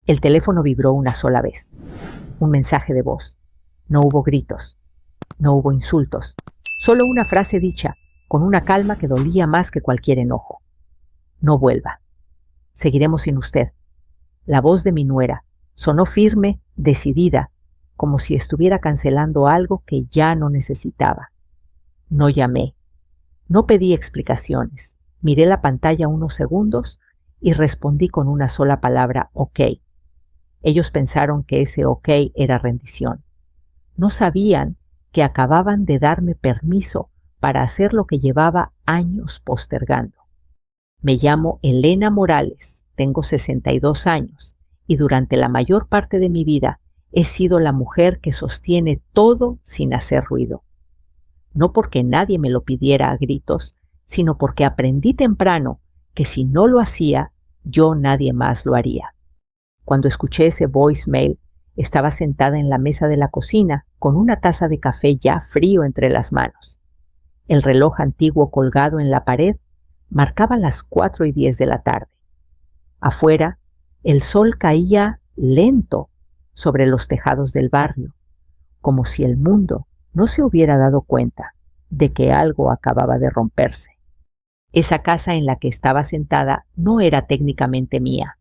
El teléfono vibró una sola vez. Un mensaje de voz. No hubo gritos. No hubo insultos. Solo una frase dicha, con una calma que dolía más que cualquier enojo. No vuelva. Seguiremos sin usted. La voz de mi nuera sonó firme, decidida, como si estuviera cancelando algo que ya no necesitaba. No llamé. No pedí explicaciones. Miré la pantalla unos segundos y respondí con una sola palabra, OK. Ellos pensaron que ese OK era rendición. No sabían que acababan de darme permiso para hacer lo que llevaba años postergando. Me llamo Elena Morales, tengo 62 años y durante la mayor parte de mi vida he sido la mujer que sostiene todo sin hacer ruido. No porque nadie me lo pidiera a gritos, sino porque aprendí temprano que si no lo hacía, yo nadie más lo haría. Cuando escuché ese voicemail, estaba sentada en la mesa de la cocina con una taza de café ya frío entre las manos. El reloj antiguo colgado en la pared marcaba las 4:10 de la tarde. Afuera, el sol caía lento sobre los tejados del barrio, como si el mundo no se hubiera dado cuenta de que algo acababa de romperse. Esa casa en la que estaba sentada no era técnicamente mía.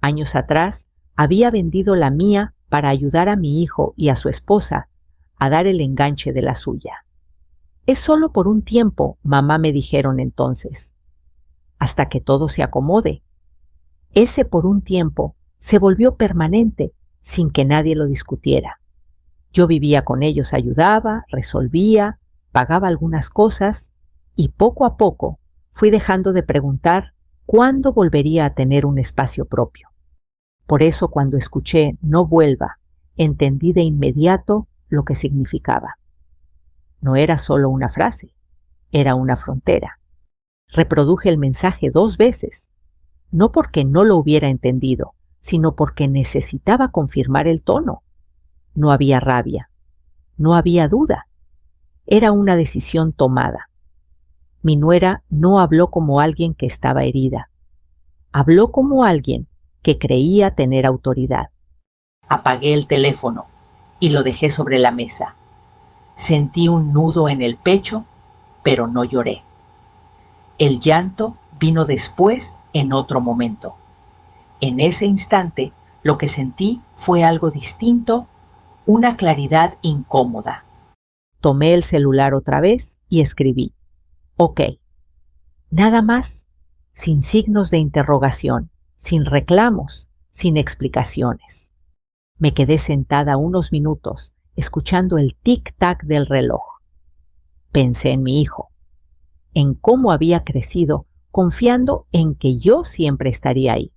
Años atrás había vendido la mía para ayudar a mi hijo y a su esposa a dar el enganche de la suya. Es solo por un tiempo, mamá me dijeron entonces, hasta que todo se acomode. Ese por un tiempo se volvió permanente sin que nadie lo discutiera. Yo vivía con ellos, ayudaba, resolvía, pagaba algunas cosas y poco a poco fui dejando de preguntar cuándo volvería a tener un espacio propio. Por eso cuando escuché no vuelva, entendí de inmediato lo que significaba. No era solo una frase, era una frontera. Reproduje el mensaje 2 veces, no porque no lo hubiera entendido, sino porque necesitaba confirmar el tono. No había rabia, no había duda. Era una decisión tomada. Mi nuera no habló como alguien que estaba herida. Habló como alguien que creía tener autoridad. Apagué el teléfono y lo dejé sobre la mesa. Sentí un nudo en el pecho, pero no lloré. El llanto vino después en otro momento. En ese instante, lo que sentí fue algo distinto, una claridad incómoda. Tomé el celular otra vez y escribí, OK. Nada más, sin signos de interrogación, sin reclamos, sin explicaciones. Me quedé sentada unos minutos, escuchando el tic-tac del reloj. Pensé en mi hijo, en cómo había crecido, confiando en que yo siempre estaría ahí,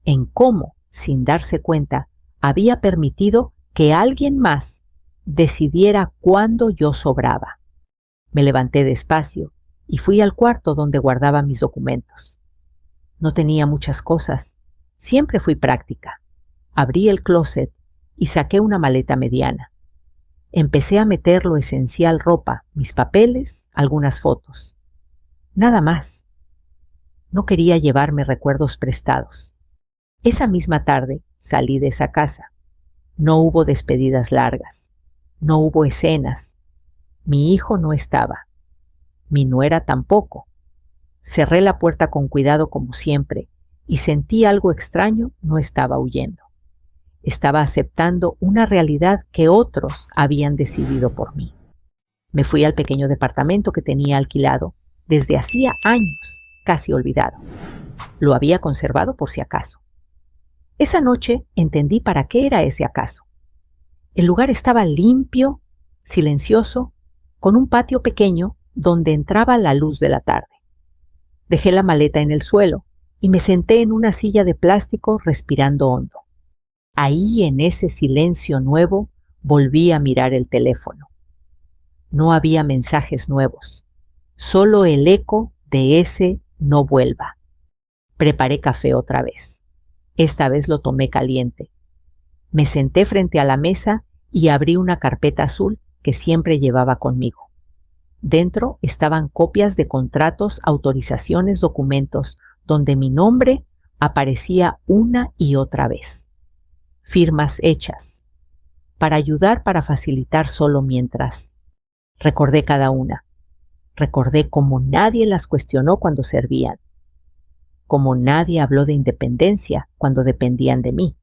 en cómo, sin darse cuenta, había permitido que alguien más decidiera cuándo yo sobraba. Me levanté despacio y fui al cuarto donde guardaba mis documentos. No tenía muchas cosas, siempre fui práctica. Abrí el closet y saqué una maleta mediana. Empecé a meter lo esencial: ropa, mis papeles, algunas fotos. Nada más. No quería llevarme recuerdos prestados. Esa misma tarde salí de esa casa. No hubo despedidas largas. No hubo escenas. Mi hijo no estaba. Mi nuera tampoco. Cerré la puerta con cuidado como siempre y sentí algo extraño. No estaba huyendo. Estaba aceptando una realidad que otros habían decidido por mí. Me fui al pequeño departamento que tenía alquilado desde hacía años, casi olvidado. Lo había conservado por si acaso. Esa noche entendí para qué era ese acaso. El lugar estaba limpio, silencioso, con un patio pequeño donde entraba la luz de la tarde. Dejé la maleta en el suelo y me senté en una silla de plástico respirando hondo. Ahí, en ese silencio nuevo, volví a mirar el teléfono. No había mensajes nuevos, solo el eco de ese no vuelva. Preparé café otra vez. Esta vez lo tomé caliente. Me senté frente a la mesa y abrí una carpeta azul que siempre llevaba conmigo. Dentro estaban copias de contratos, autorizaciones, documentos, donde mi nombre Aparecía una y otra vez. Firmas hechas. Para ayudar, para facilitar solo mientras. Recordé cada una. Recordé cómo nadie las cuestionó cuando servían. Cómo nadie habló de independencia cuando dependían de mí.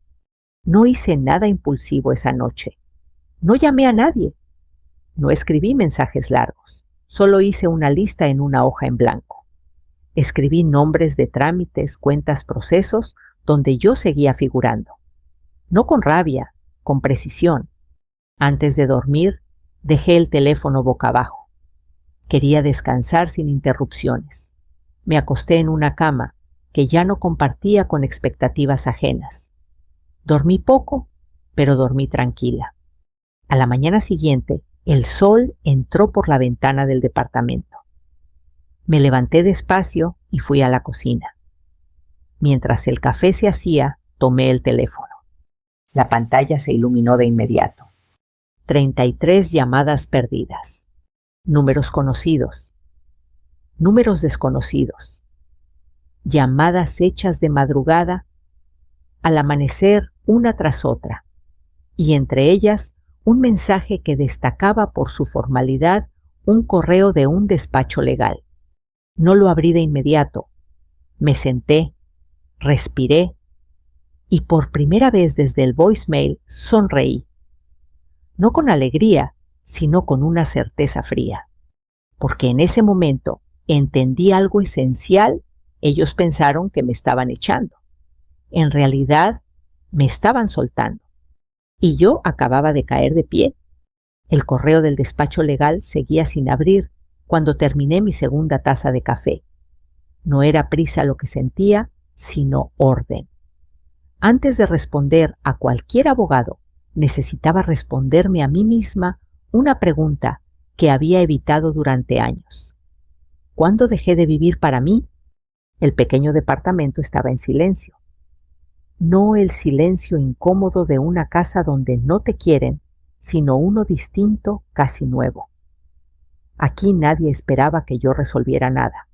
No hice nada impulsivo esa noche. No llamé a nadie. No escribí mensajes largos. Solo hice una lista en una hoja en blanco. Escribí nombres de trámites, cuentas, procesos donde yo seguía figurando. No con rabia, con precisión. Antes de dormir, dejé el teléfono boca abajo. Quería descansar sin interrupciones. Me acosté en una cama que ya no compartía con expectativas ajenas. Dormí poco, pero dormí tranquila. A la mañana siguiente, el sol entró por la ventana del departamento. Me levanté despacio y fui a la cocina. Mientras el café se hacía, tomé el teléfono. La pantalla se iluminó de inmediato. 33 llamadas perdidas. Números conocidos. Números desconocidos. Llamadas hechas de madrugada, al amanecer una tras otra, y entre ellas un mensaje que destacaba por su formalidad un correo de un despacho legal. No lo abrí de inmediato. Me senté, respiré y por primera vez desde el voicemail sonreí. No con alegría, sino con una certeza fría. Porque en ese momento entendí algo esencial. Ellos pensaron que me estaban echando. En realidad, me estaban soltando. Y yo acababa de caer de pie. El correo del despacho legal seguía sin abrir cuando terminé mi segunda taza de café. No era prisa lo que sentía, sino orden. Antes de responder a cualquier abogado, necesitaba responderme a mí misma una pregunta que había evitado durante años. ¿Cuándo dejé de vivir para mí? El pequeño departamento estaba en silencio. No el silencio incómodo de una casa donde no te quieren, sino uno distinto, casi nuevo. Aquí nadie esperaba que yo resolviera nada.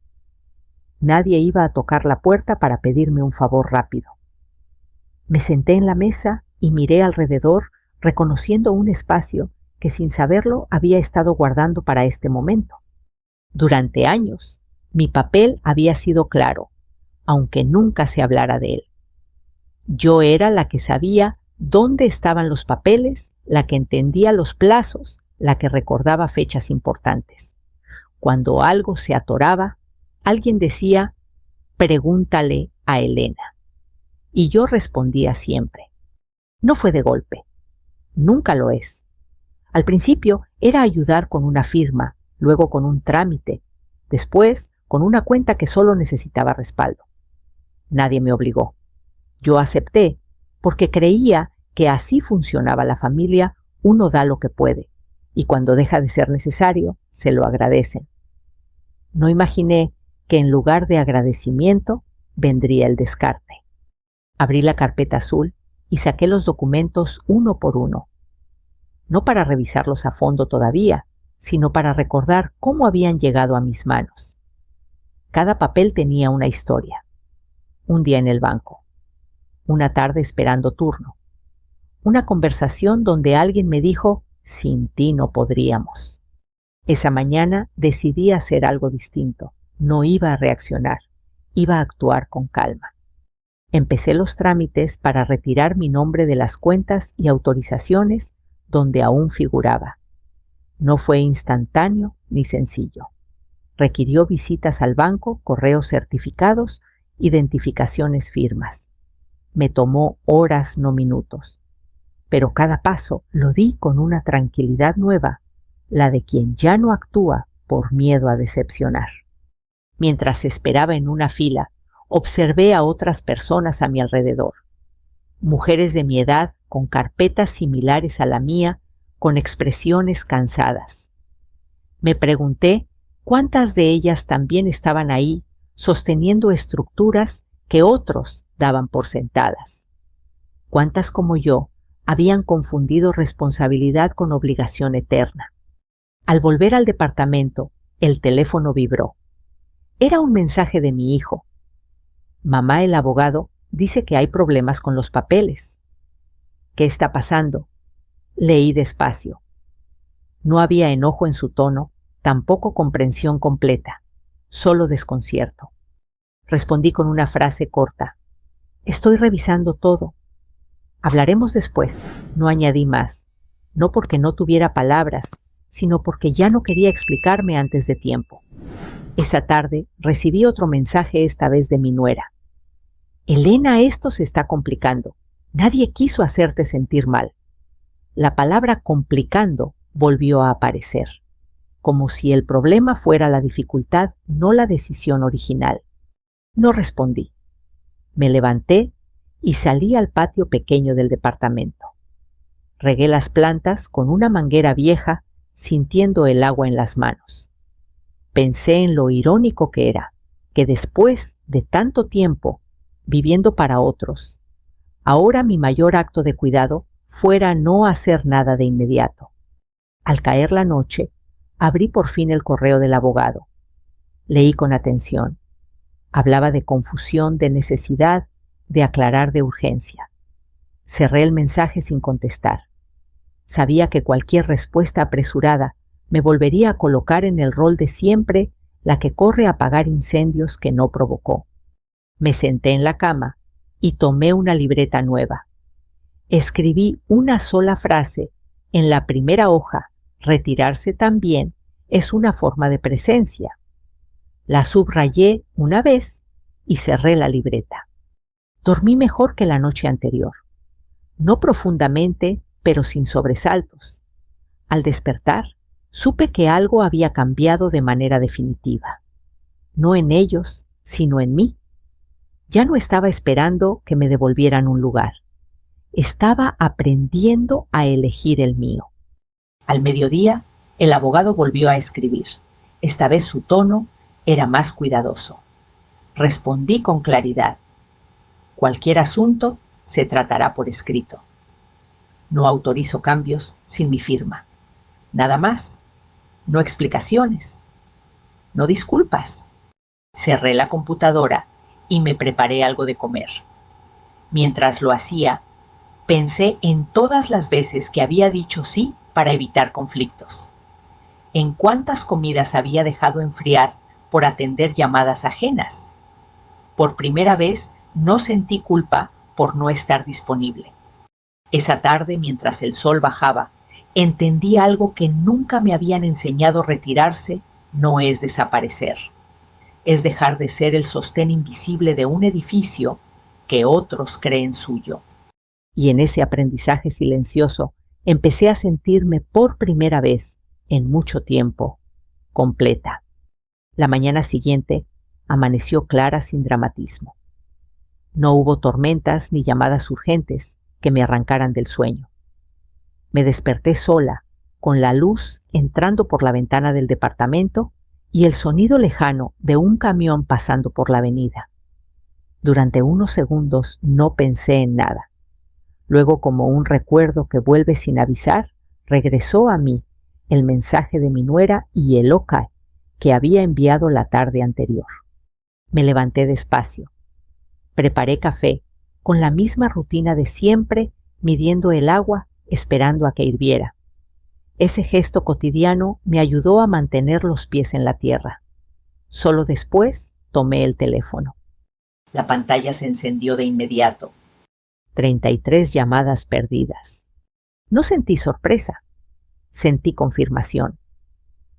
Nadie iba a tocar la puerta para pedirme un favor rápido. Me senté en la mesa y miré alrededor, reconociendo un espacio que sin saberlo había estado guardando para este momento. Durante años, mi papel había sido claro, aunque nunca se hablara de él. Yo era la que sabía dónde estaban los papeles, la que entendía los plazos, la que recordaba fechas importantes. Cuando algo se atoraba, alguien decía, pregúntale a Elena. Y yo respondía siempre. No fue de golpe. Nunca lo es. Al principio era ayudar con una firma, luego con un trámite, después con una cuenta que solo necesitaba respaldo. Nadie me obligó. Yo acepté, porque creía que así funcionaba la familia, uno da lo que puede, y cuando deja de ser necesario, se lo agradecen. No imaginé que en lugar de agradecimiento, vendría el descarte. Abrí la carpeta azul y saqué los documentos uno por uno. No para revisarlos a fondo todavía, sino para recordar cómo habían llegado a mis manos. Cada papel tenía una historia. Un día en el banco. Una tarde esperando turno. Una conversación donde alguien me dijo, sin ti no podríamos. Esa mañana decidí hacer algo distinto. No iba a reaccionar. Iba a actuar con calma. Empecé los trámites para retirar mi nombre de las cuentas y autorizaciones donde aún figuraba. No fue instantáneo ni sencillo. Requirió visitas al banco, correos certificados, identificaciones, firmas. Me tomó horas, no minutos. Pero cada paso lo di con una tranquilidad nueva, la de quien ya no actúa por miedo a decepcionar. Mientras esperaba en una fila, observé a otras personas a mi alrededor. Mujeres de mi edad con carpetas similares a la mía, con expresiones cansadas. Me pregunté cuántas de ellas también estaban ahí, sosteniendo estructuras que otros daban por sentadas. Cuántas como yo habían confundido responsabilidad con obligación eterna. Al volver al departamento, el teléfono vibró. Era un mensaje de mi hijo. Mamá, el abogado, Dice que hay problemas con los papeles. ¿Qué está pasando? Leí despacio. No había enojo en su tono, tampoco comprensión completa, solo desconcierto. Respondí con una frase corta. Estoy revisando todo. Hablaremos después, no añadí más, no porque no tuviera palabras, sino porque ya no quería explicarme antes de tiempo. Esa tarde recibí otro mensaje, esta vez de mi nuera. Elena, esto se está complicando. Nadie quiso hacerte sentir mal. La palabra complicando volvió a aparecer, como si el problema fuera la dificultad, no la decisión original. No respondí. Me levanté y salí al patio pequeño del departamento. Regué las plantas con una manguera vieja, sintiendo el agua en las manos. Pensé en lo irónico que era, que después de tanto tiempo viviendo para otros, ahora mi mayor acto de cuidado fuera no hacer nada de inmediato. Al caer la noche, abrí por fin el correo del abogado. Leí con atención. Hablaba de confusión, de necesidad, de aclarar, de urgencia. Cerré el mensaje sin contestar. Sabía que cualquier respuesta apresurada me volvería a colocar en el rol de siempre la que corre a apagar incendios que no provocó. Me senté en la cama y tomé una libreta nueva. Escribí una sola frase en la primera hoja. Retirarse también es una forma de presencia. La subrayé una vez y cerré la libreta. Dormí mejor que la noche anterior. No profundamente, pero sin sobresaltos. Al despertar, supe que algo había cambiado de manera definitiva. No en ellos, sino en mí. Ya no estaba esperando que me devolvieran un lugar. Estaba aprendiendo a elegir el mío. Al mediodía, el abogado volvió a escribir. Esta vez su tono era más cuidadoso. Respondí con claridad. Cualquier asunto se tratará por escrito. No autorizo cambios sin mi firma. Nada más. No explicaciones. No disculpas. Cerré la computadora y me preparé algo de comer. Mientras lo hacía, pensé en todas las veces que había dicho sí para evitar conflictos. En cuántas comidas había dejado enfriar por atender llamadas ajenas. Por primera vez no sentí culpa por no estar disponible. Esa tarde, mientras el sol bajaba, entendí algo que nunca me habían enseñado. Retirarse no es desaparecer. Es dejar de ser el sostén invisible de un edificio que otros creen suyo. Y en ese aprendizaje silencioso empecé a sentirme por primera vez en mucho tiempo completa. La mañana siguiente amaneció clara sin dramatismo. No hubo tormentas ni llamadas urgentes que me arrancaran del sueño. Me desperté sola, con la luz entrando por la ventana del departamento y el sonido lejano de un camión pasando por la avenida. Durante unos segundos no pensé en nada. Luego, como un recuerdo que vuelve sin avisar, regresó a mí el mensaje de mi nuera y el OK que había enviado la tarde anterior. Me levanté despacio. Preparé café, con la misma rutina de siempre, midiendo el agua, esperando a que hirviera. Ese gesto cotidiano me ayudó a mantener los pies en la tierra. Solo después tomé el teléfono. La pantalla se encendió de inmediato. 33 llamadas perdidas. No sentí sorpresa. Sentí confirmación.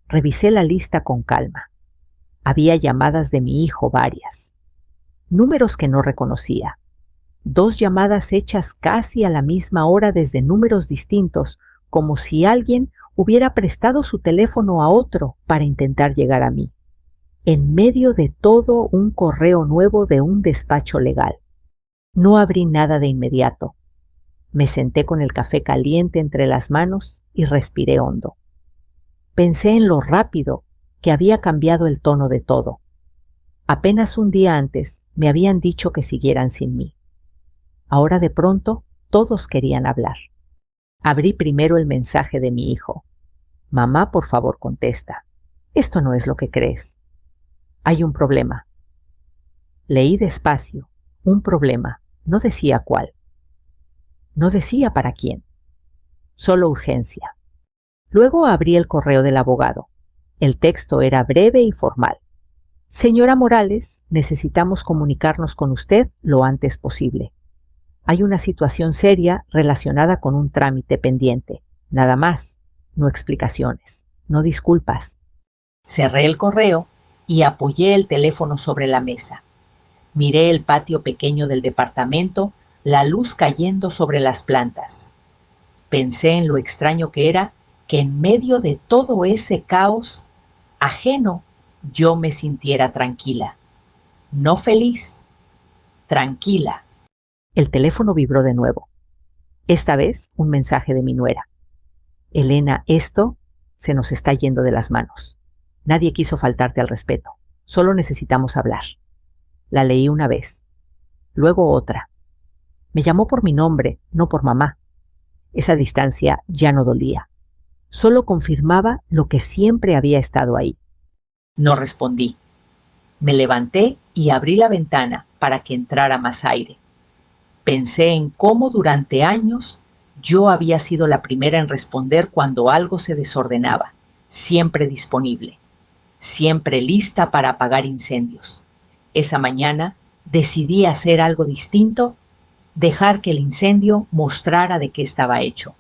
Revisé la lista con calma. Había llamadas de mi hijo, varias. Números que no reconocía. 2 llamadas hechas casi a la misma hora desde números distintos, como si alguien hubiera prestado su teléfono a otro para intentar llegar a mí. En medio de todo, un correo nuevo de un despacho legal. No abrí nada de inmediato. Me senté con el café caliente entre las manos y respiré hondo. Pensé en lo rápido que había cambiado el tono de todo. Apenas un día antes me habían dicho que siguieran sin mí. Ahora de pronto todos querían hablar. Abrí primero el mensaje de mi hijo. Mamá, por favor, contesta. Esto no es lo que crees. Hay un problema. Leí despacio, Un problema, no decía cuál. No decía para quién. Solo urgencia. Luego abrí el correo del abogado. El texto era breve y formal. Señora Morales, necesitamos comunicarnos con usted lo antes posible. Hay una situación seria relacionada con un trámite pendiente. Nada más. No explicaciones. No disculpas. Cerré el correo y apoyé el teléfono sobre la mesa. Miré el patio pequeño del departamento, la luz cayendo sobre las plantas. Pensé en lo extraño que era que en medio de todo ese caos ajeno yo me sintiera tranquila. No feliz, tranquila. El teléfono vibró de nuevo. Esta vez un mensaje de mi nuera. Elena, esto se nos está yendo de las manos. Nadie quiso faltarte al respeto. Solo necesitamos hablar. La leí una vez. Luego otra. Me llamó por mi nombre, no por mamá. Esa distancia ya no dolía. Solo confirmaba lo que siempre había estado ahí. No respondí. Me levanté y abrí la ventana para que entrara más aire. Pensé en cómo durante años yo había sido la primera en responder cuando algo se desordenaba, siempre disponible, siempre lista para apagar incendios. Esa mañana decidí hacer algo distinto, dejar que el incendio mostrara de qué estaba hecho.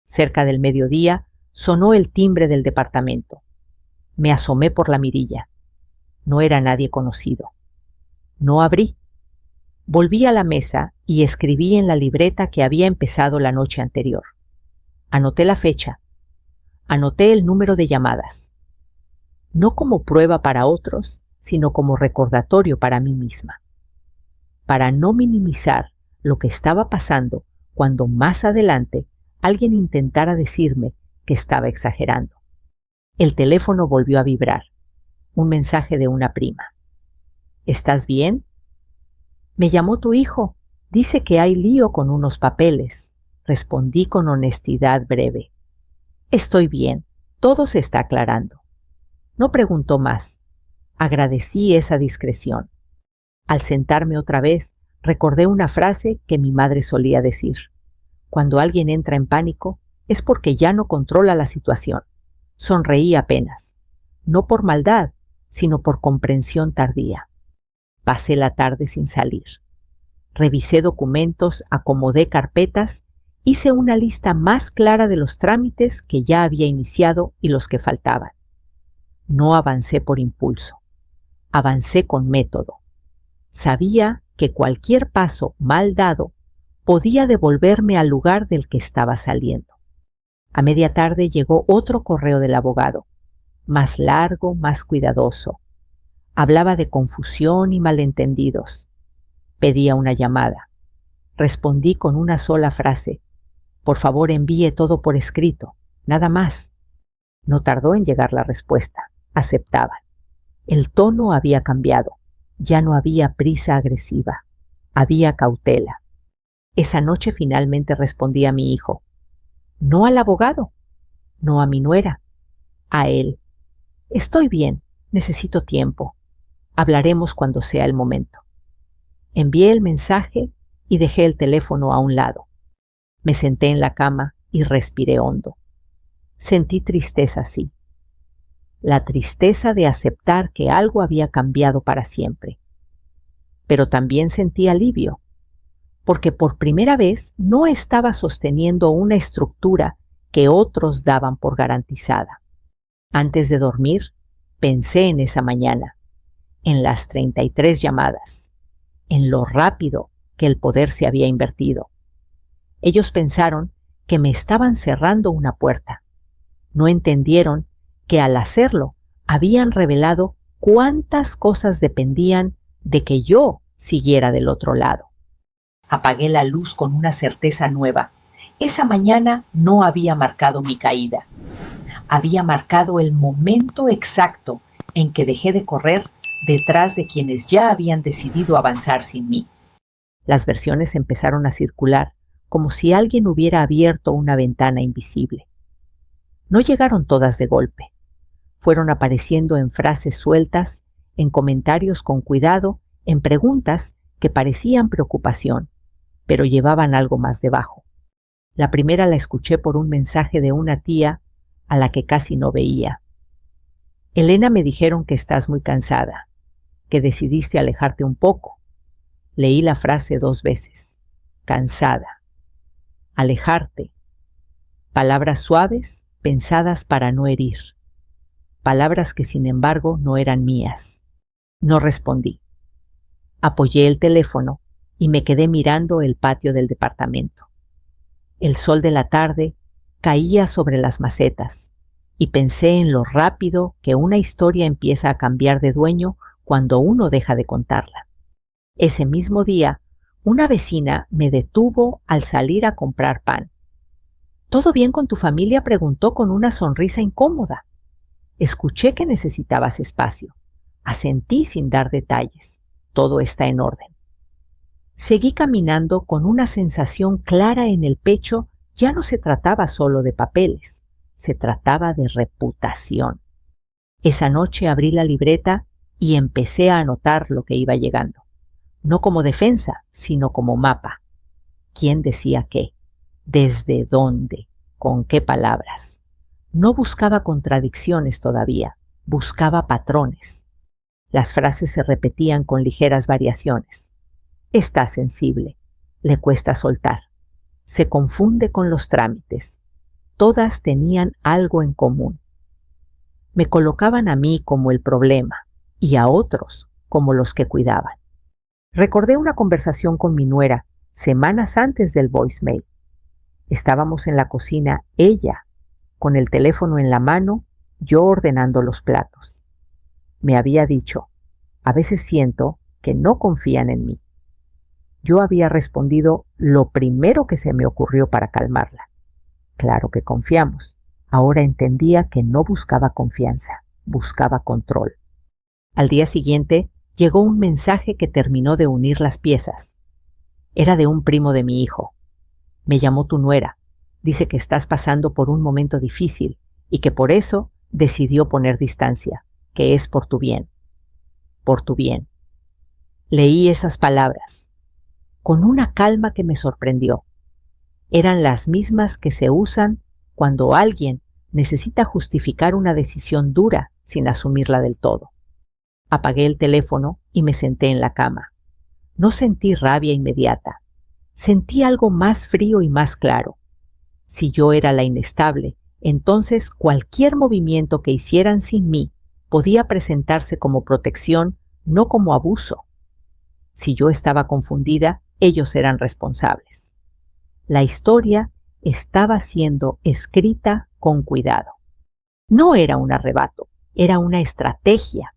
Cerca del mediodía sonó el timbre del departamento. Me asomé por la mirilla. No era nadie conocido. No abrí. Volví a la mesa y escribí en la libreta que había empezado la noche anterior. Anoté la fecha. Anoté el número de llamadas. No como prueba para otros, sino como recordatorio para mí misma. Para no minimizar lo que estaba pasando cuando más adelante alguien intentara decirme que estaba exagerando. El teléfono volvió a vibrar. Un mensaje de una prima. ¿Estás bien? Me llamó tu hijo. Dice que hay lío con unos papeles. Respondí con honestidad breve. Estoy bien. Todo se está aclarando. No preguntó más. Agradecí esa discreción. Al sentarme otra vez, recordé una frase que mi madre solía decir. Cuando alguien entra en pánico, es porque ya no controla la situación. Sonreí apenas. No por maldad, sino por comprensión tardía. Pasé la tarde sin salir. Revisé documentos, acomodé carpetas, hice una lista más clara de los trámites que ya había iniciado y los que faltaban. No avancé por impulso. Avancé con método. Sabía que cualquier paso mal dado podía devolverme al lugar del que estaba saliendo. A media tarde llegó otro correo del abogado, más largo, más cuidadoso. Hablaba de confusión y malentendidos. Pedía una llamada. Respondí con una sola frase. Por favor, envíe todo por escrito, nada más. No tardó en llegar la respuesta. Aceptaban. El tono había cambiado. Ya no había prisa agresiva. Había cautela. Esa noche finalmente respondí a mi hijo. No al abogado, no a mi nuera, a él. Estoy bien, necesito tiempo. Hablaremos cuando sea el momento. Envié el mensaje y dejé el teléfono a un lado. Me senté en la cama y respiré hondo. Sentí tristeza, sí. La tristeza de aceptar que algo había cambiado para siempre. Pero también sentí alivio, porque por primera vez no estaba sosteniendo una estructura que otros daban por garantizada. Antes de dormir, pensé en esa mañana, en las 33 llamadas, en lo rápido que el poder se había invertido. Ellos pensaron que me estaban cerrando una puerta. No entendieron que al hacerlo habían revelado cuántas cosas dependían de que yo siguiera del otro lado. Apagué la luz con una certeza nueva. Esa mañana no había marcado mi caída. Había marcado el momento exacto en que dejé de correr detrás de quienes ya habían decidido avanzar sin mí. Las versiones empezaron a circular como si alguien hubiera abierto una ventana invisible. No llegaron todas de golpe. Fueron apareciendo en frases sueltas, en comentarios con cuidado, en preguntas que parecían preocupación, pero llevaban algo más debajo. La primera la escuché por un mensaje de una tía a la que casi no veía. Elena, me dijeron que estás muy cansada, que decidiste alejarte un poco. Leí la frase 2 veces. Cansada. Alejarte. Palabras suaves, pensadas para no herir. Palabras que sin embargo no eran mías. No respondí. Apoyé el teléfono y me quedé mirando el patio del departamento. El sol de la tarde caía sobre las macetas y pensé en lo rápido que una historia empieza a cambiar de dueño cuando uno deja de contarla. Ese mismo día, una vecina me detuvo al salir a comprar pan. ¿Todo bien con tu familia?, preguntó con una sonrisa incómoda. Escuché que necesitabas espacio. Asentí sin dar detalles. Todo está en orden. Seguí caminando con una sensación clara en el pecho. Ya no se trataba solo de papeles, se trataba de reputación. Esa noche abrí la libreta y empecé a anotar lo que iba llegando. No como defensa, sino como mapa. ¿Quién decía qué? ¿Desde dónde? ¿Con qué palabras? No buscaba contradicciones todavía, buscaba patrones. Las frases se repetían con ligeras variaciones. Está sensible, le cuesta soltar. Se confunde con los trámites. Todas tenían algo en común. Me colocaban a mí como el problema y a otros como los que cuidaban. Recordé una conversación con mi nuera semanas antes del voicemail. Estábamos en la cocina, ella con el teléfono en la mano, yo ordenando los platos. Me había dicho, a veces siento que no confían en mí. Yo había respondido lo primero que se me ocurrió para calmarla. Claro que confiamos. Ahora entendía que no buscaba confianza, buscaba control. Al día siguiente llegó un mensaje que terminó de unir las piezas. Era de un primo de mi hijo. Me llamó tu nuera. Dice que estás pasando por un momento difícil y que por eso decidió poner distancia, que es por tu bien. Por tu bien. Leí esas palabras con una calma que me sorprendió. Eran las mismas que se usan cuando alguien necesita justificar una decisión dura sin asumirla del todo. Apagué el teléfono y me senté en la cama. No sentí rabia inmediata. Sentí algo más frío y más claro. Si yo era la inestable, entonces cualquier movimiento que hicieran sin mí podía presentarse como protección, no como abuso. Si yo estaba confundida, ellos eran responsables. La historia estaba siendo escrita con cuidado. No era un arrebato, era una estrategia.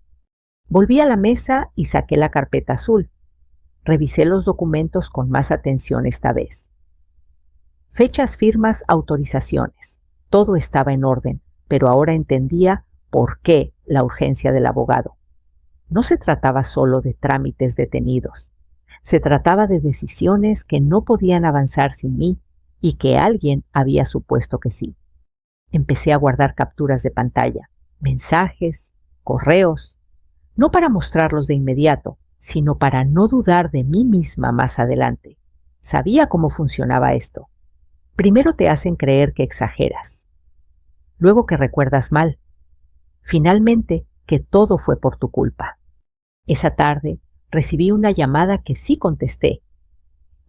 Volví a la mesa y saqué la carpeta azul. Revisé los documentos con más atención esta vez. Fechas, firmas, autorizaciones. Todo estaba en orden, pero ahora entendía por qué la urgencia del abogado. No se trataba solo de trámites detenidos. Se trataba de decisiones que no podían avanzar sin mí y que alguien había supuesto que sí. Empecé a guardar capturas de pantalla, mensajes, correos, no para mostrarlos de inmediato, sino para no dudar de mí misma más adelante. Sabía cómo funcionaba esto. Primero te hacen creer que exageras, luego que recuerdas mal, finalmente que todo fue por tu culpa. Esa tarde recibí una llamada que sí contesté.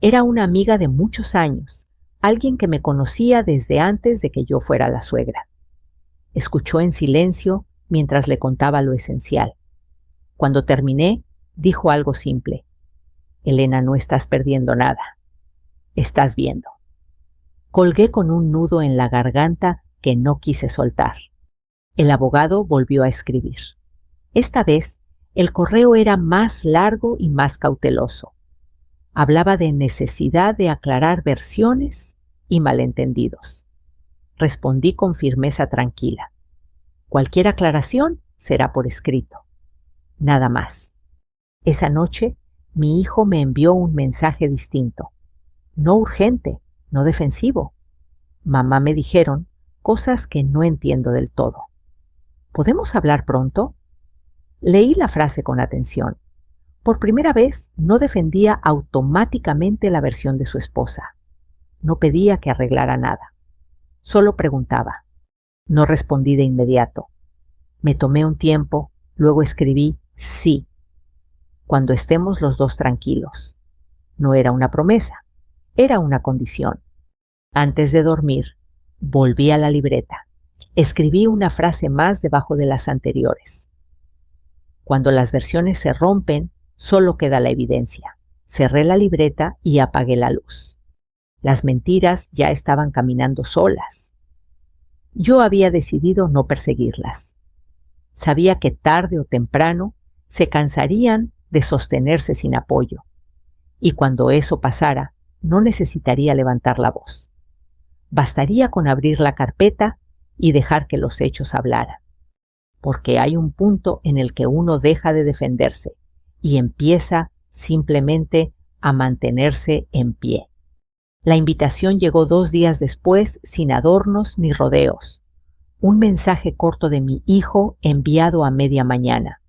Era una amiga de muchos años, alguien que me conocía desde antes de que yo fuera la suegra. Escuchó en silencio mientras le contaba lo esencial. Cuando terminé, dijo algo simple. Elena, no estás perdiendo nada. Estás viendo. Colgué con un nudo en la garganta que no quise soltar. El abogado volvió a escribir. Esta vez, el correo era más largo y más cauteloso. Hablaba de necesidad de aclarar versiones y malentendidos. Respondí con firmeza tranquila. Cualquier aclaración será por escrito. Nada más. Esa noche, mi hijo me envió un mensaje distinto. No urgente, no defensivo. Mamá, me dijeron cosas que no entiendo del todo. ¿Podemos hablar pronto? Leí la frase con atención. Por primera vez no defendía automáticamente la versión de su esposa. No pedía que arreglara nada. Solo preguntaba. No respondí de inmediato. Me tomé un tiempo, luego escribí sí. Cuando estemos los dos tranquilos. No era una promesa, era una condición. Antes de dormir, volví a la libreta. Escribí una frase más debajo de las anteriores. Cuando las versiones se rompen, solo queda la evidencia. Cerré la libreta y apagué la luz. Las mentiras ya estaban caminando solas. Yo había decidido no perseguirlas. Sabía que tarde o temprano se cansarían de sostenerse sin apoyo. Y cuando eso pasara, no necesitaría levantar la voz. Bastaría con abrir la carpeta y dejar que los hechos hablaran. Porque hay un punto en el que uno deja de defenderse y empieza simplemente a mantenerse en pie. La invitación llegó 2 días después, sin adornos ni rodeos. Un mensaje corto de mi hijo enviado a media mañana.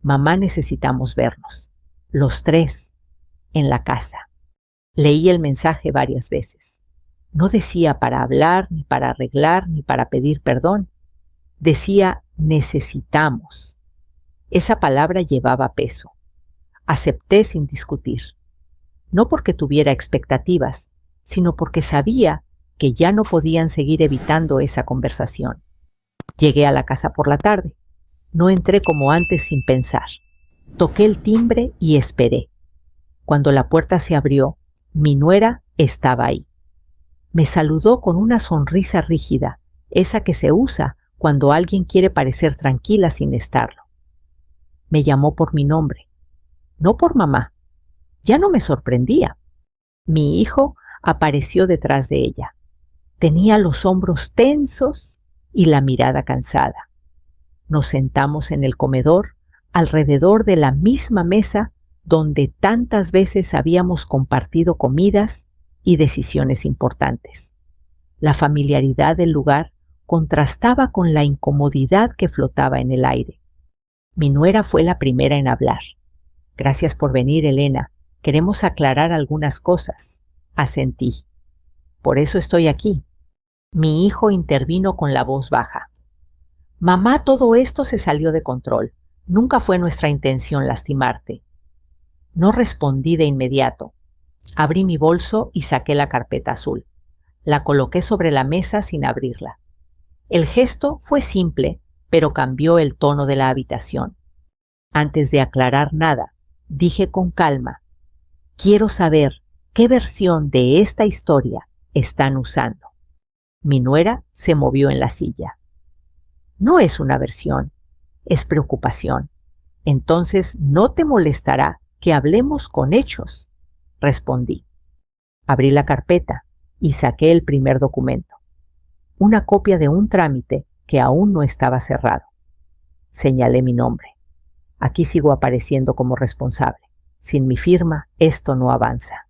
Mamá, necesitamos vernos. Los 3, en la casa. Leí el mensaje varias veces. No decía para hablar, ni para arreglar, ni para pedir perdón. Decía necesitamos. Esa palabra llevaba peso. Acepté sin discutir. No porque tuviera expectativas, sino porque sabía que ya no podían seguir evitando esa conversación. Llegué a la casa por la tarde. No entré como antes sin pensar. Toqué el timbre y esperé. Cuando la puerta se abrió, mi nuera estaba ahí. Me saludó con una sonrisa rígida, esa que se usa cuando alguien quiere parecer tranquila sin estarlo. Me llamó por mi nombre, no por mamá. Ya no me sorprendía. Mi hijo apareció detrás de ella. Tenía los hombros tensos y la mirada cansada. Nos sentamos en el comedor, alrededor de la misma mesa donde tantas veces habíamos compartido comidas y decisiones importantes. La familiaridad del lugar contrastaba con la incomodidad que flotaba en el aire. Mi nuera fue la primera en hablar. Gracias por venir, Elena. Queremos aclarar algunas cosas. Asentí. Por eso estoy aquí. Mi hijo intervino con la voz baja. Mamá, todo esto se salió de control. Nunca fue nuestra intención lastimarte. No respondí de inmediato. Abrí mi bolso y saqué la carpeta azul. La coloqué sobre la mesa sin abrirla. El gesto fue simple, pero cambió el tono de la habitación. Antes de aclarar nada, dije con calma, quiero saber qué versión de esta historia están usando. Mi nuera se movió en la silla. No es una versión, es preocupación. Entonces no te molestará que hablemos con hechos, respondí. Abrí la carpeta y saqué el primer documento. Una copia de un trámite que aún no estaba cerrado. Señalé mi nombre. Aquí sigo apareciendo como responsable. Sin mi firma, esto no avanza.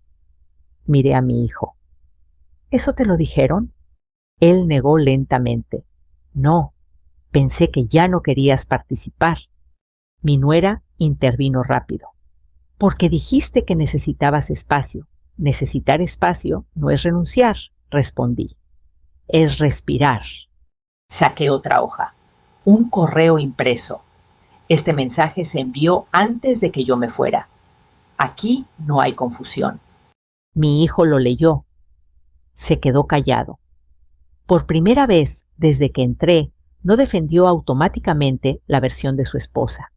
Miré a mi hijo. ¿Eso te lo dijeron? Él negó lentamente. No, pensé que ya no querías participar. Mi nuera intervino rápido. Porque dijiste que necesitabas espacio. Necesitar espacio no es renunciar, respondí. Es respirar. Saqué otra hoja. Un correo impreso. Este mensaje se envió antes de que yo me fuera. Aquí no hay confusión. Mi hijo lo leyó. Se quedó callado. Por primera vez desde que entré, no defendió automáticamente la versión de su esposa.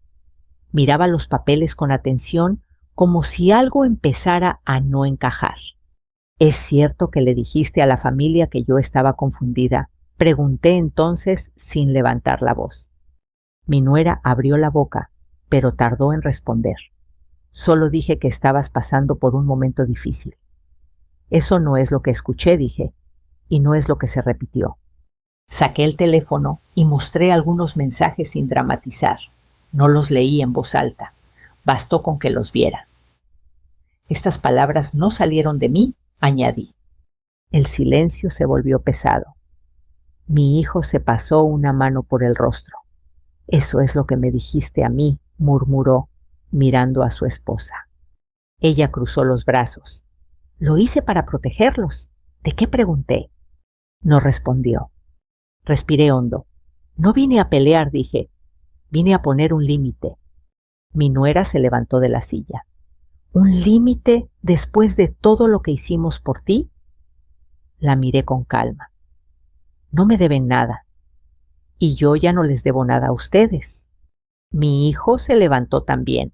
Miraba los papeles con atención como si algo empezara a no encajar. ¿Es cierto que le dijiste a la familia que yo estaba confundida? Pregunté entonces sin levantar la voz. Mi nuera abrió la boca, pero tardó en responder. Solo dije que estabas pasando por un momento difícil. Eso no es lo que escuché, dije, y no es lo que se repitió. Saqué el teléfono y mostré algunos mensajes sin dramatizar. No los leí en voz alta. Bastó con que los viera. Estas palabras no salieron de mí, añadí. El silencio se volvió pesado. Mi hijo se pasó una mano por el rostro. Eso es lo que me dijiste a mí, murmuró. mirando a su esposa. Ella cruzó los brazos. Lo hice para protegerlos. ¿De qué pregunté? No respondió. Respiré hondo. No vine a pelear, dije. Vine a poner un límite. Mi nuera se levantó de la silla. ¿Un límite después de todo lo que hicimos por ti? La miré con calma. No me deben nada. Y yo ya no les debo nada a ustedes. Mi hijo se levantó también.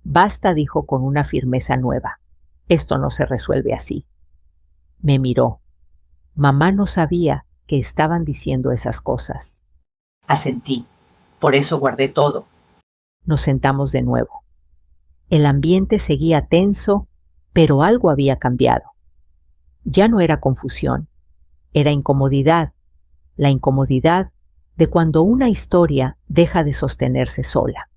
Basta, dijo con una firmeza nueva. Esto no se resuelve así. Me miró. Mamá no sabía que estaban diciendo esas cosas. Asentí. Por eso guardé todo. Nos sentamos de nuevo. El ambiente seguía tenso, pero algo había cambiado. Ya no era confusión, era incomodidad, la incomodidad de cuando una historia deja de sostenerse sola.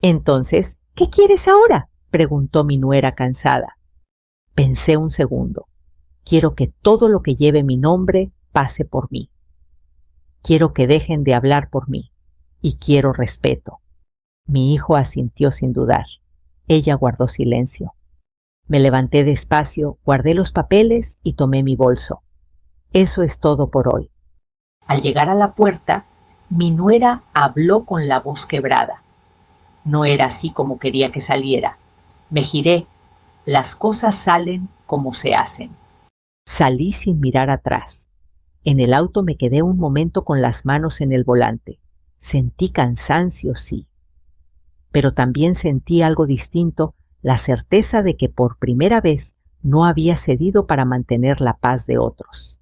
Entonces, ¿qué quieres ahora?, preguntó mi nuera cansada. Pensé un segundo. Quiero que todo lo que lleve mi nombre pase por mí. Quiero que dejen de hablar por mí. Y quiero respeto. Mi hijo asintió sin dudar. Ella guardó silencio. Me levanté despacio, guardé los papeles y tomé mi bolso. Eso es todo por hoy. Al llegar a la puerta, mi nuera habló con la voz quebrada. No era así como quería que saliera. Me giré. Las cosas salen como se hacen. Salí sin mirar atrás. En el auto me quedé un momento con las manos en el volante. Sentí cansancio, sí. Pero también sentí algo distinto, la certeza de que por primera vez no había cedido para mantener la paz de otros.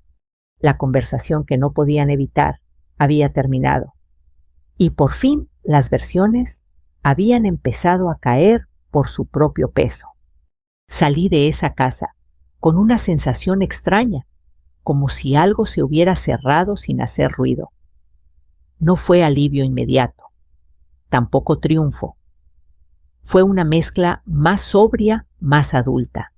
La conversación que no podían evitar había terminado. Y por fin las versiones habían empezado a caer por su propio peso. Salí de esa casa con una sensación extraña, como si algo se hubiera cerrado sin hacer ruido. No fue alivio inmediato, tampoco triunfo. Fue una mezcla más sobria, más adulta.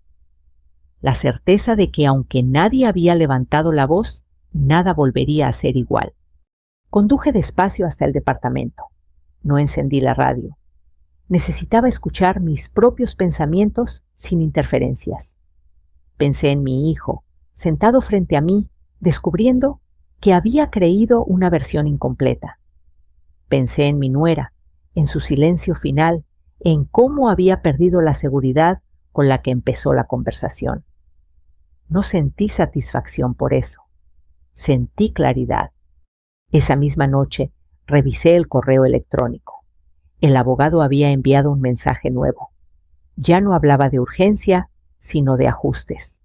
La certeza de que aunque nadie había levantado la voz, nada volvería a ser igual. Conduje despacio hasta el departamento. No encendí la radio. Necesitaba escuchar mis propios pensamientos sin interferencias. Pensé en mi hijo, sentado frente a mí, descubriendo que había creído una versión incompleta. Pensé en mi nuera, en su silencio final, en cómo había perdido la seguridad con la que empezó la conversación. No sentí satisfacción por eso. Sentí claridad. Esa misma noche revisé el correo electrónico. El abogado había enviado un mensaje nuevo. Ya no hablaba de urgencia, sino de ajustes,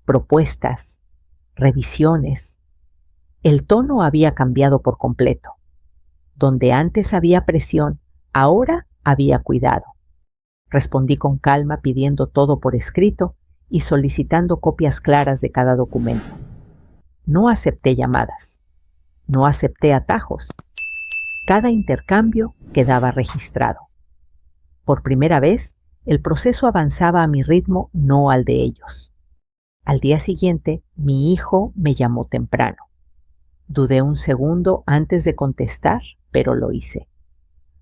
propuestas, revisiones. El tono había cambiado por completo. Donde antes había presión, ahora había cuidado. Respondí con calma pidiendo todo por escrito y solicitando copias claras de cada documento. No acepté llamadas. No acepté atajos. Cada intercambio quedaba registrado. Por primera vez, el proceso avanzaba a mi ritmo, no al de ellos. Al día siguiente, mi hijo me llamó temprano. Dudé un segundo antes de contestar, pero lo hice.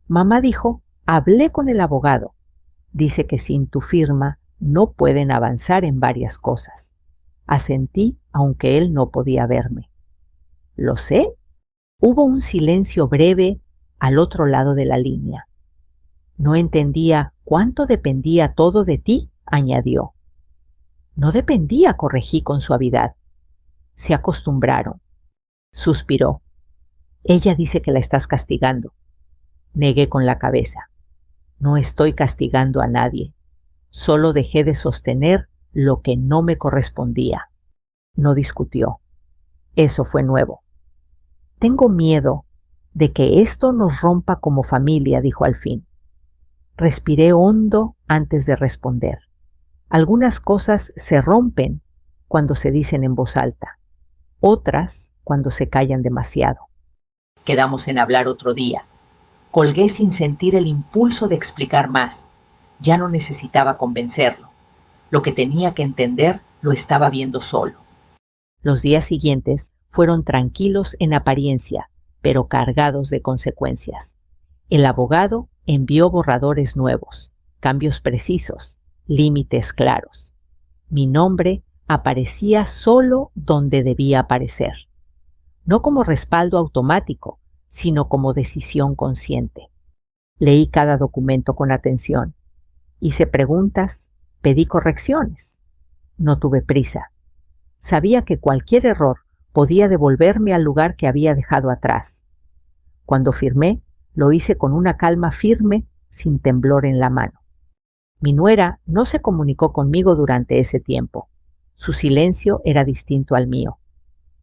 Mamá dijo, hablé con el abogado. Dice que sin tu firma no pueden avanzar en varias cosas. Asentí, aunque él no podía verme. ¿Lo sé? Hubo un silencio breve al otro lado de la línea. No entendía cuánto dependía todo de ti, añadió. No dependía, corregí con suavidad. Se acostumbraron. Suspiró. Ella dice que la estás castigando. Negué con la cabeza. No estoy castigando a nadie. Solo dejé de sostener lo que no me correspondía. No discutió. Eso fue nuevo. Tengo miedo de que esto nos rompa como familia, dijo al fin. Respiré hondo antes de responder. Algunas cosas se rompen cuando se dicen en voz alta, otras cuando se callan demasiado. Quedamos en hablar otro día. Colgué sin sentir el impulso de explicar más. Ya no necesitaba convencerlo. Lo que tenía que entender lo estaba viendo solo. Los días siguientes fueron tranquilos en apariencia, pero cargados de consecuencias. El abogado envió borradores nuevos, cambios precisos, límites claros. Mi nombre aparecía solo donde debía aparecer, no como respaldo automático, sino como decisión consciente. Leí cada documento con atención. Hice preguntas, pedí correcciones. No tuve prisa. Sabía que cualquier error podía devolverme al lugar que había dejado atrás. Cuando firmé, lo hice con una calma firme, sin temblor en la mano. Mi nuera no se comunicó conmigo durante ese tiempo. Su silencio era distinto al mío.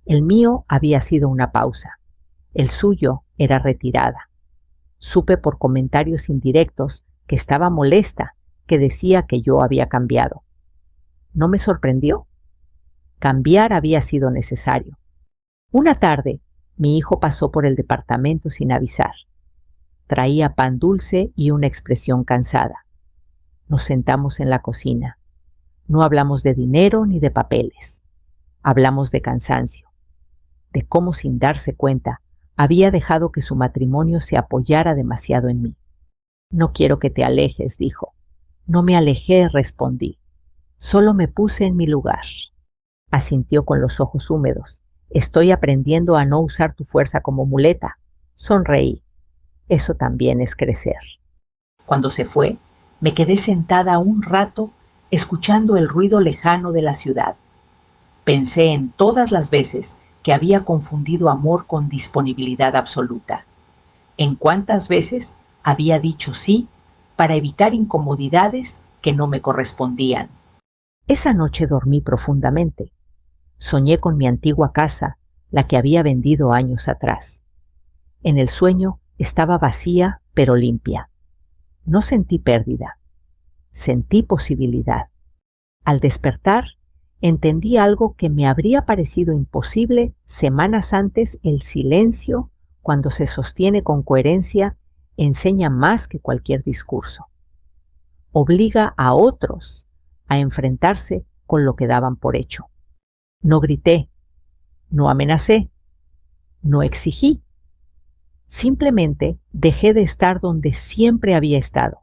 El mío había sido una pausa. El suyo era retirada. Supe por comentarios indirectos que estaba molesta, que decía que yo había cambiado. No me sorprendió. Cambiar había sido necesario. Una tarde, mi hijo pasó por el departamento sin avisar. Traía pan dulce y una expresión cansada. Nos sentamos en la cocina. No hablamos de dinero ni de papeles. Hablamos de cansancio, de cómo sin darse cuenta había dejado que su matrimonio se apoyara demasiado en mí. No quiero que te alejes, dijo. No me alejé, respondí. Solo me puse en mi lugar. Asintió con los ojos húmedos. Estoy aprendiendo a no usar tu fuerza como muleta. Sonreí. Eso también es crecer. Cuando se fue, me quedé sentada un rato escuchando el ruido lejano de la ciudad. Pensé en todas las veces que había confundido amor con disponibilidad absoluta. En cuántas veces había dicho sí para evitar incomodidades que no me correspondían. Esa noche dormí profundamente. Soñé con mi antigua casa, la que había vendido años atrás. En el sueño estaba vacía pero limpia. No sentí pérdida. Sentí posibilidad. Al despertar, entendí algo que me habría parecido imposible semanas antes. El silencio, cuando se sostiene con coherencia, enseña más que cualquier discurso. Obliga a otros a enfrentarse con lo que daban por hecho. No grité, no amenacé, no exigí. Simplemente dejé de estar donde siempre había estado,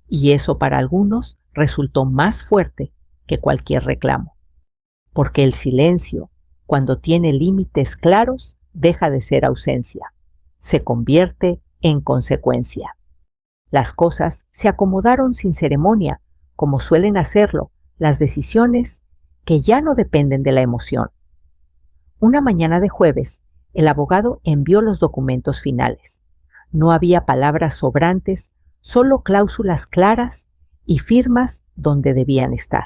y eso para algunos resultó más fuerte que cualquier reclamo. Porque el silencio, cuando tiene límites claros, deja de ser ausencia, se convierte en consecuencia. Las cosas se acomodaron sin ceremonia, como suelen hacerlo las decisiones que ya no dependen de la emoción. Una mañana de jueves, el abogado envió los documentos finales. No había palabras sobrantes, solo cláusulas claras y firmas donde debían estar.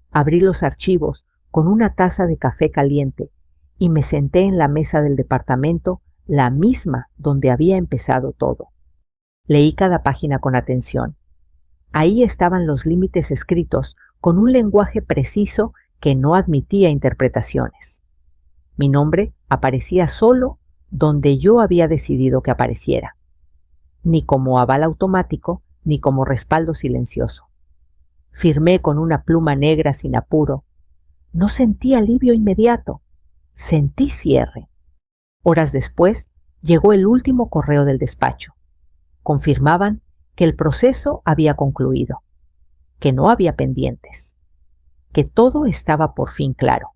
Abrí los archivos con una taza de café caliente y me senté en la mesa del departamento, la misma donde había empezado todo. Leí cada página con atención. Ahí estaban los límites escritos con un lenguaje preciso que no admitía interpretaciones. Mi nombre aparecía solo donde yo había decidido que apareciera, ni como aval automático ni como respaldo silencioso. Firmé con una pluma negra sin apuro. No sentí alivio inmediato, sentí cierre. Horas después llegó el último correo del despacho. Confirmaban que el proceso había concluido, que no había pendientes, que todo estaba por fin claro.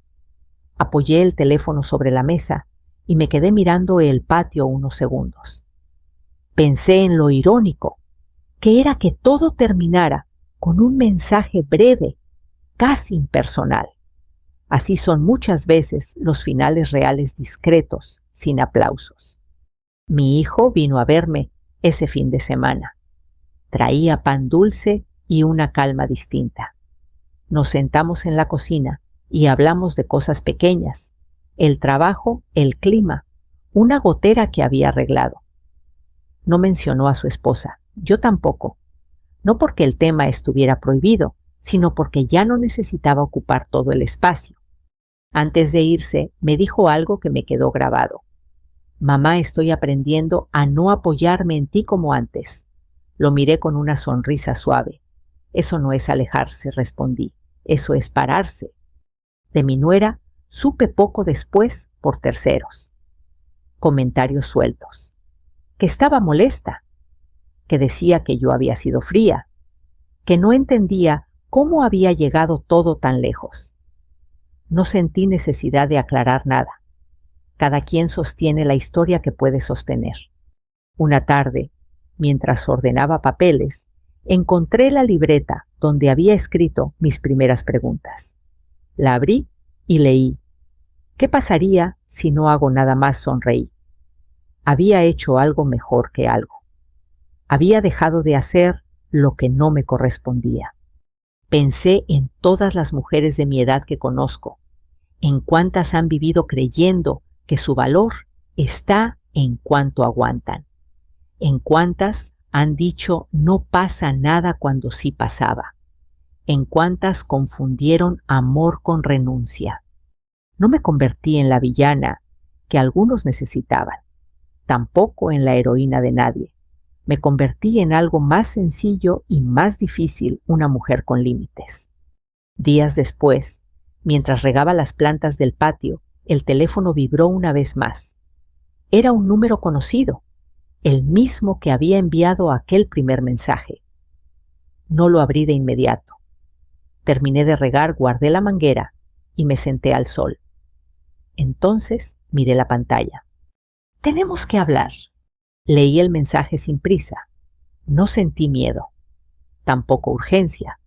Apoyé el teléfono sobre la mesa y me quedé mirando el patio unos segundos. Pensé en lo irónico, que era que todo terminara con un mensaje breve, casi impersonal. Así son muchas veces los finales reales discretos, sin aplausos. Mi hijo vino a verme ese fin de semana. Traía pan dulce y una calma distinta. Nos sentamos en la cocina y hablamos de cosas pequeñas, el trabajo, el clima, una gotera que había arreglado. No mencionó a su esposa, yo tampoco. No porque el tema estuviera prohibido, sino porque ya no necesitaba ocupar todo el espacio. Antes de irse, me dijo algo que me quedó grabado. Mamá, estoy aprendiendo a no apoyarme en ti como antes. Lo miré con una sonrisa suave. Eso no es alejarse, respondí. Eso es pararse. De mi nuera supe poco después por terceros. Comentarios sueltos. Que estaba molesta. que decía que yo había sido fría, que no entendía cómo había llegado todo tan lejos. No sentí necesidad de aclarar nada. Cada quien sostiene la historia que puede sostener. Una tarde, mientras ordenaba papeles, encontré la libreta donde había escrito mis primeras preguntas. La abrí y leí. ¿Qué pasaría si no hago nada más? Sonreí. Había hecho algo mejor que algo. Había dejado de hacer lo que no me correspondía. Pensé en todas las mujeres de mi edad que conozco, en cuántas han vivido creyendo que su valor está en cuánto aguantan, en cuántas han dicho no pasa nada cuando sí pasaba, en cuántas confundieron amor con renuncia. No me convertí en la villana que algunos necesitaban, tampoco en la heroína de nadie. Me convertí en algo más sencillo y más difícil, una mujer con límites. Días después, mientras regaba las plantas del patio, el teléfono vibró una vez más. Era un número conocido, el mismo que había enviado aquel primer mensaje. No lo abrí de inmediato. Terminé de regar, guardé la manguera y me senté al sol. Entonces miré la pantalla. «Tenemos que hablar». Leí el mensaje sin prisa. No sentí miedo, tampoco urgencia.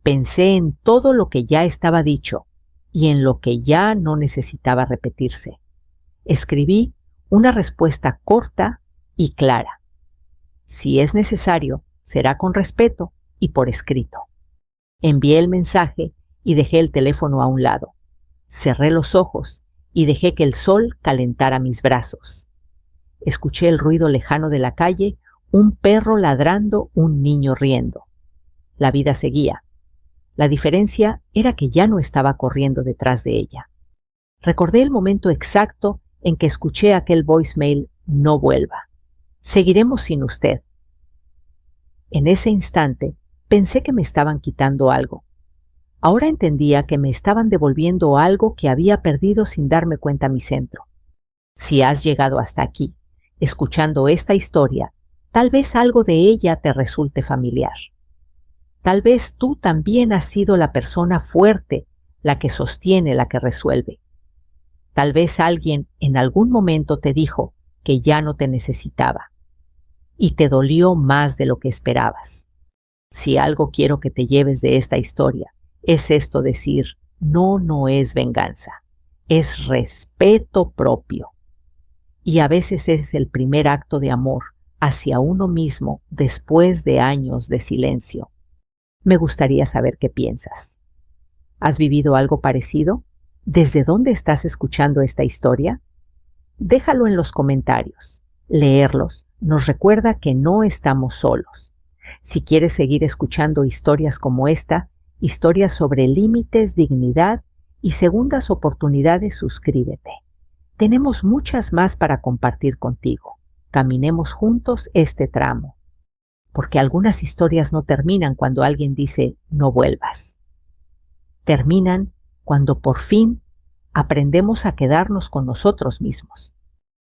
Pensé en todo lo que ya estaba dicho y en lo que ya no necesitaba repetirse. Escribí una respuesta corta y clara. Si es necesario, será con respeto y por escrito. Envié el mensaje y dejé el teléfono a un lado. Cerré los ojos y dejé que el sol calentara mis brazos. Escuché el ruido lejano de la calle, un perro ladrando, un niño riendo. La vida seguía. La diferencia era que ya no estaba corriendo detrás de ella. Recordé el momento exacto en que escuché aquel voicemail: «No vuelva. Seguiremos sin usted». En ese instante pensé que me estaban quitando algo. Ahora entendía que me estaban devolviendo algo que había perdido sin darme cuenta mi centro. Si has llegado hasta aquí, escuchando esta historia, tal vez algo de ella te resulte familiar. Tal vez tú también has sido la persona fuerte, la que sostiene, la que resuelve. Tal vez alguien en algún momento te dijo que ya no te necesitaba y te dolió más de lo que esperabas. Si algo quiero que te lleves de esta historia, es esto: decir, no es venganza, es respeto propio. Y a veces es el primer acto de amor hacia uno mismo después de años de silencio. Me gustaría saber qué piensas. ¿Has vivido algo parecido? ¿Desde dónde estás escuchando esta historia? Déjalo en los comentarios. Leerlos nos recuerda que no estamos solos. Si quieres seguir escuchando historias como esta, historias sobre límites, dignidad y segundas oportunidades, suscríbete. Tenemos muchas más para compartir contigo. Caminemos juntos este tramo. Porque algunas historias no terminan cuando alguien dice «no vuelvas». Terminan cuando por fin aprendemos a quedarnos con nosotros mismos.